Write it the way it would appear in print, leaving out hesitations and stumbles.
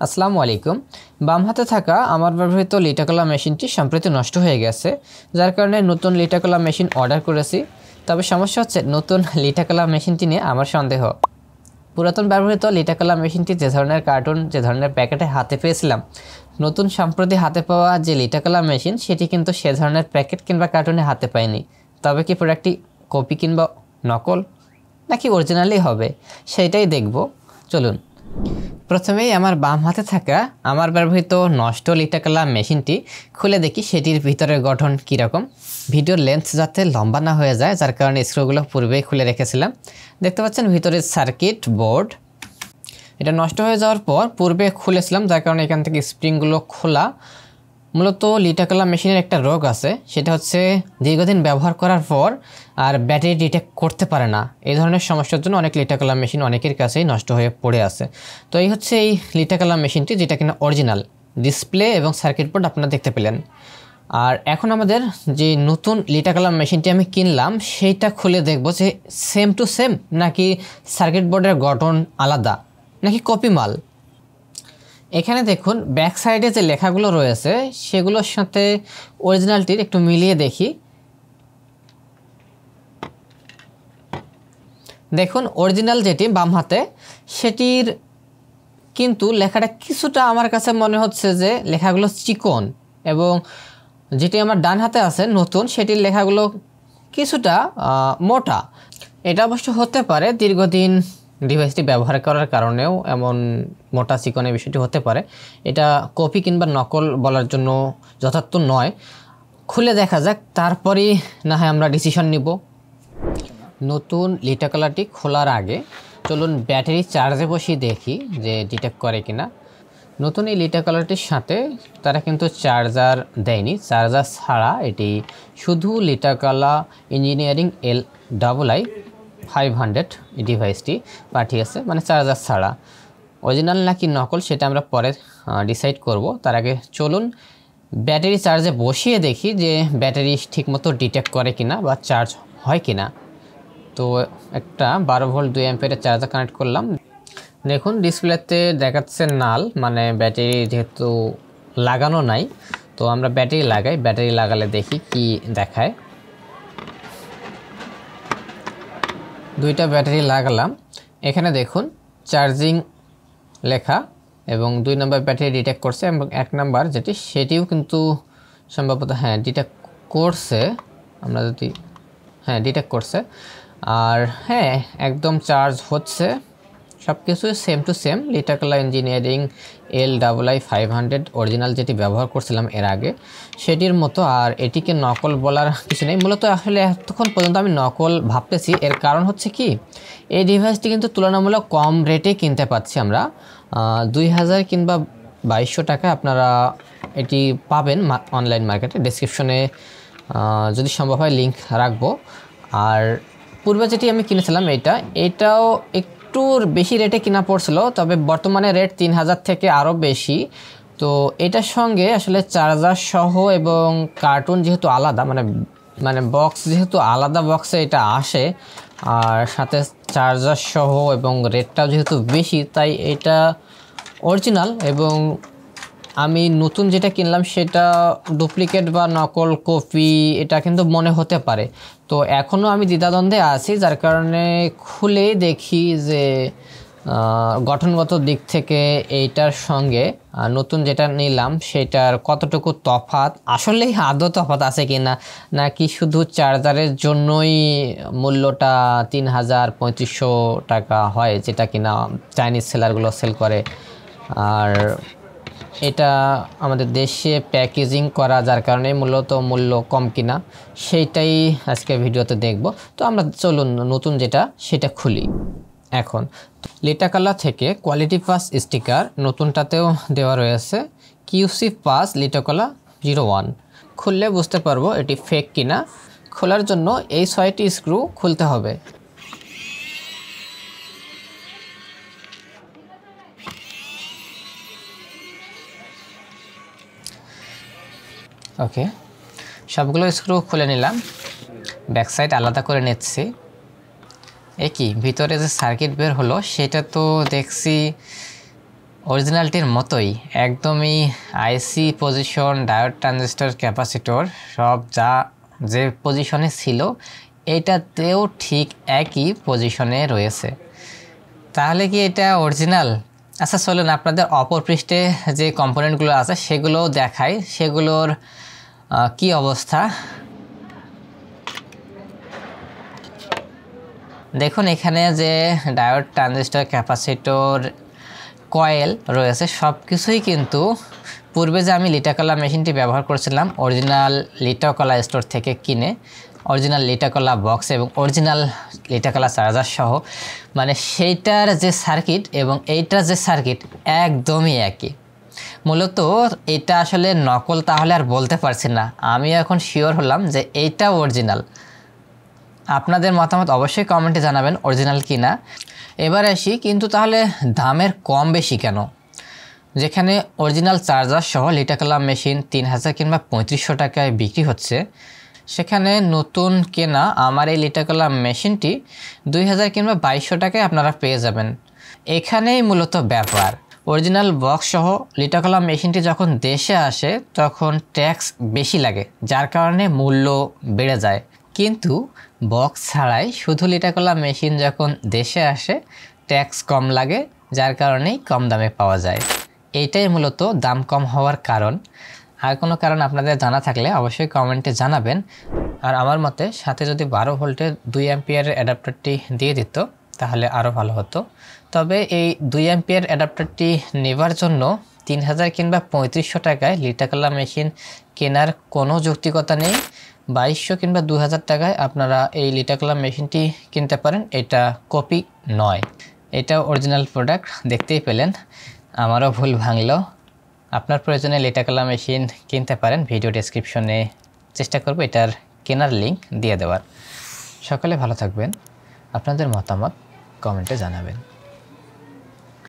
আসসালামু আলাইকুম। বাম হাতে থাকা আমার ব্যবহৃত লিটাকলা মেশিনটি সম্প্রতি নষ্ট হয়ে গেছে, যার কারণে নতুন লিটাকলা মেশিন অর্ডার করেছি। তবে সমস্যা হচ্ছে নতুন লিটাকলা মেশিনটি নিয়ে আমার সন্দেহ। পুরাতন ব্যবহৃত লিটাকলা মেশিনটি যে ধরনের কার্টুন, যে ধরনের প্যাকেটে হাতে পেয়েছিলাম, নতুন সম্প্রতি হাতে পাওয়া যে লিটাকলা মেশিন সেটি কিন্তু সে ধরনের প্যাকেট কিংবা কার্টুনে হাতে পাইনি। তবে কি প্রোডাক্টটি কপি কিংবা নকল নাকি অরিজিনালই হবে সেইটাই দেখব। চলুন প্রথমেই আমার বাম হাতে থাকা আমার ব্যবহৃত নষ্ট লিটাকলা মেশিনটি খুলে দেখি সেটির ভিতরের গঠন কীরকম। ভিডিওর লেন্থ যাতে লম্বা না হয়ে যায়, যার কারণে স্ক্রুগুলো পূর্বেই খুলে রেখেছিলাম। দেখতে পাচ্ছেন ভিতরে সার্কিট বোর্ড, এটা নষ্ট হয়ে যাওয়ার পর পূর্বে খুলেছিলাম, যার কারণে এখান থেকে স্প্রিংগুলো খোলা। মূলত লিটাকলা মেশিনের একটা রোগ আছে, সেটা হচ্ছে দীর্ঘদিন ব্যবহার করার পর আর ব্যাটারি ডিটেক্ট করতে পারে না। এই ধরনের সমস্যার জন্য অনেক লিটাকলা মেশিন অনেকের কাছেই নষ্ট হয়ে পড়ে আছে। তো এই হচ্ছে এই লিটাকলা মেশিনটি, যেটা কিনা অরিজিনাল ডিসপ্লে এবং সার্কিট বোর্ড আপনারা দেখতে পেলেন। আর এখন আমাদের যে নতুন লিটাকলা মেশিনটি আমি কিনলাম সেইটা খুলে দেখব যে সেম টু সেম নাকি সার্কিট বোর্ডের গঠন আলাদা নাকি কপি মাল। এখানে দেখুন ব্যাক সাইডে যে লেখাগুলো রয়েছে সেগুলোর সাথে অরিজিনালটির একটু মিলিয়ে দেখি। দেখুন অরিজিনাল যেটি বাম হাতে সেটির কিন্তু লেখাটা কিছুটা আমার কাছে মনে হচ্ছে যে লেখাগুলো চিকন, এবং যেটি আমার ডান হাতে আছে নতুন সেটির লেখাগুলো কিছুটা মোটা। এটা অবশ্য হতে পারে দীর্ঘদিন ডিভাইসটি ব্যবহার করার কারণেও এমন মোটা চিকনের বিষয়টি হতে পারে। এটা কপি কিংবা নকল বলার জন্য যথার্থ নয়। খুলে দেখা যাক, তারপরেই না হয় আমরা ডিসিশন নিব। নতুন লিটাকলাটি খোলার আগে চলুন ব্যাটারি চার্জে বসিয়ে দেখি যে ডিটেক্ট করে কিনা। নতুন এই লিটাকলাটির সাথে তারা কিন্তু চার্জার দেয়নি, চার্জার ছাড়া এটি শুধু লিটাকলা ইঞ্জিনিয়ারিং L500 এই ডিভাইসটি পাঠিয়েছে, মানে চার্জার ছাড়া। অরিজিনাল নাকি নকল সেটা আমরা পরে ডিসাইড করব। তার আগে চলুন ব্যাটারি চার্জে বসিয়ে দেখি যে ব্যাটারি ঠিকমতো ডিটেক্ট করে কিনা বা চার্জ হয় কিনা। তো একটা 12 ভোল্ট 2 অ্যাম্পিয়ারের চার্জার কানেক্ট করলাম। দেখুন ডিসপ্লেতে দেখাচ্ছে নাল, মানে ব্যাটারি যেহেতু লাগানো নাই। তো আমরা ব্যাটারি লাগাই, ব্যাটারি লাগালে দেখি কি দেখায়। দুইটা ব্যাটারি লাগালাম, এখানে দেখুন চার্জিং লেখা এবং 2 নম্বর ব্যাটারি ডিটেক্ট করছে, এবং 1 নম্বর যেটি সেটিও কিন্তু সম্ভবত ডিটেক্ট করছে। আমরা যদি ডিটেক্ট করছে, আর একদম চার্জ হচ্ছে। সব কিছুই সেম টু সেম লিটাকলা ইঞ্জিনিয়ারিং L500 অরিজিনাল যেটি ব্যবহার করছিলাম এর আগে সেটির মতো। আর এটিকে নকল বলার কিছু নেই। মূলত আসলে এতক্ষণ পর্যন্ত আমি নকল ভাবতেছি, এর কারণ হচ্ছে কি এই ডিভাইসটি কিন্তু তুলনামূলক কম রেটে কিনতে পাচ্ছি আমরা। 2000 কিংবা 2200 টাকা আপনারা এটি পাবেন অনলাইন মার্কেটে। ডেসক্রিপশনে যদি সম্ভব হয় লিঙ্ক রাখবো। আর পূর্বে যেটি আমি কিনেছিলাম এটাও একটু বেশি রেটে কিনা পড়ছিল, তবে বর্তমানে রেট 3000 থেকে আরও বেশি। তো এটার সঙ্গে আসলে চার্জার সহ এবং কার্টুন যেহেতু আলাদা, মানে বক্স যেহেতু আলাদা বক্সে এটা আসে, আর সাথে চার্জার সহ এবং রেটটাও যেহেতু বেশি, তাই এটা অরিজিনাল। এবং আমি নতুন যেটা কিনলাম সেটা ডুপ্লিকেট বা নকল কপি এটা কিন্তু মনে হতে পারে। তো এখনও আমি দ্বিধাদ্বন্দ্বে আছি, যার কারণে খুলে দেখি যে গঠনগত দিক থেকে এইটার সঙ্গে নতুন যেটা নিলাম সেটার কতটুকু তফাৎ, আসলেই আদৌ তফাৎ আছে কিনা, নাকি শুধু চার্জারের জন্যই মূল্যটা 3000-3500 টাকা হয়, যেটা কিনা চাইনিজ সেলারগুলো সেল করে। আর এটা আমাদের দেশে প্যাকেজিং করা, যার কারণে মূলত মূল্য কম কিনা সেইটাই আজকে ভিডিওতে দেখব। তো আমরা চলুন নতুন যেটা সেটা খুলি। এখন লিটাকলা থেকে কোয়ালিটি পাস স্টিকার নতুনটাতেও দেওয়া রয়েছে, QC পাস লিটাকলা 01। খুললে বুঝতে পারবো এটি ফেক কিনা। খোলার জন্য এই 6টি স্ক্রু খুলতে হবে। ওকে, সবগুলো স্ক্রু খুলে নিলাম, ব্যাক সাইড আলাদা করে নিচ্ছি। কি ভিতরে যে সার্কিট বের হলো সেটা তো দেখছি অরিজিনালটির মতোই একদমই আইসি পজিশন, ডায়োড, ট্রানজিস্টর, ক্যাপাসিটর সব যে পজিশনে ছিল এইটাতেও ঠিক একই পজিশনে রয়েছে। তাহলে কি এটা অরিজিনাল? আচ্ছা চলুন আপনাদের অপর পৃষ্ঠে যে কম্পোনেন্টগুলো আছে সেগুলোও দেখাই, সেগুলোর কি অবস্থা। দেখুন এখানে যে ডায়োড, ট্রানজিস্টর, ক্যাপাসিটর, কয়েল রয়েছে সব কিছুই কিন্তু পূর্বে যে আমি লিটাকলা মেশিনটি ব্যবহার করেছিলাম অরিজিনাল লিটাকলা স্টোর থেকে কিনে, অরিজিনাল লিটাকলা বক্স এবং অরিজিনাল লিটাকলা চার্জার সহ, মানে সেইটার যে সার্কিট এবং এইটার যে সার্কিট একদমই একই। মূলত এটা আসলে নকল তাহলে আর বলতে পারছি না, আমি এখন শিওর হলাম যে এইটা অরিজিনাল। আপনাদের মতামত অবশ্যই কমেন্টে জানাবেন অরিজিনাল কিনা। এবার আসি কিন্তু তাহলে দামের কম বেশি কেন? যেখানে অরিজিনাল চার্জার সহ লিটাকলা মেশিন 3000 কিংবা 3500 টাকায় বিক্রি হচ্ছে, সেখানে নতুন কেনা আমার এই লিটাকলা মেশিনটি 2000 কিংবা 2200 টাকায় আপনারা পেয়ে যাবেন। এখানেই মূলত ব্যাপার। অরিজিনাল বক্স সহ লিটাকলা মেশিনটি যখন দেশে আসে তখন ট্যাক্স বেশি লাগে, যার কারণে মূল্য বেড়ে যায়। কিন্তু বক্স ছাড়াই শুধু লিটাকলা মেশিন যখন দেশে আসে ট্যাক্স কম লাগে, যার কারণেই কম দামে পাওয়া যায়। এইটাই মূলত দাম কম হওয়ার কারণ। আর কোনো কারণ আপনাদের জানা থাকলে অবশ্যই কমেন্টে জানাবেন। আর আমার মতে সাথে যদি 12 ভোল্টের 2 অ্যাম্পিয়ারের অ্যাডাপ্টারটি দিয়ে দিত তাহলে আরও ভালো হতো। তবে এই 2 অ্যাম্পিয়ার অ্যাডাপ্টারটি নেবার জন্য 3000 কিংবা 3500 টাকায় লিটাকলা মেশিন কেনার কোনো যৌক্তিকতা নেই। 2200 কিংবা 2000 টাকায় আপনারা এই লিটাকলা মেশিনটি কিনতে পারেন। এটা কপি নয়, এটা অরিজিনাল প্রোডাক্ট। দেখতেই পেলেন আমারও ভুল ভাঙলো। আপনার প্রয়োজনে লিটাকলা মেশিন কিনতে পারেন। ভিডিও ডেসক্রিপশনে চেষ্টা করব এটার কেনার লিঙ্ক দিয়ে দেওয়ার। সকলে ভালো থাকবেন, আপনাদের মতামত কমেন্টে জানাবেন।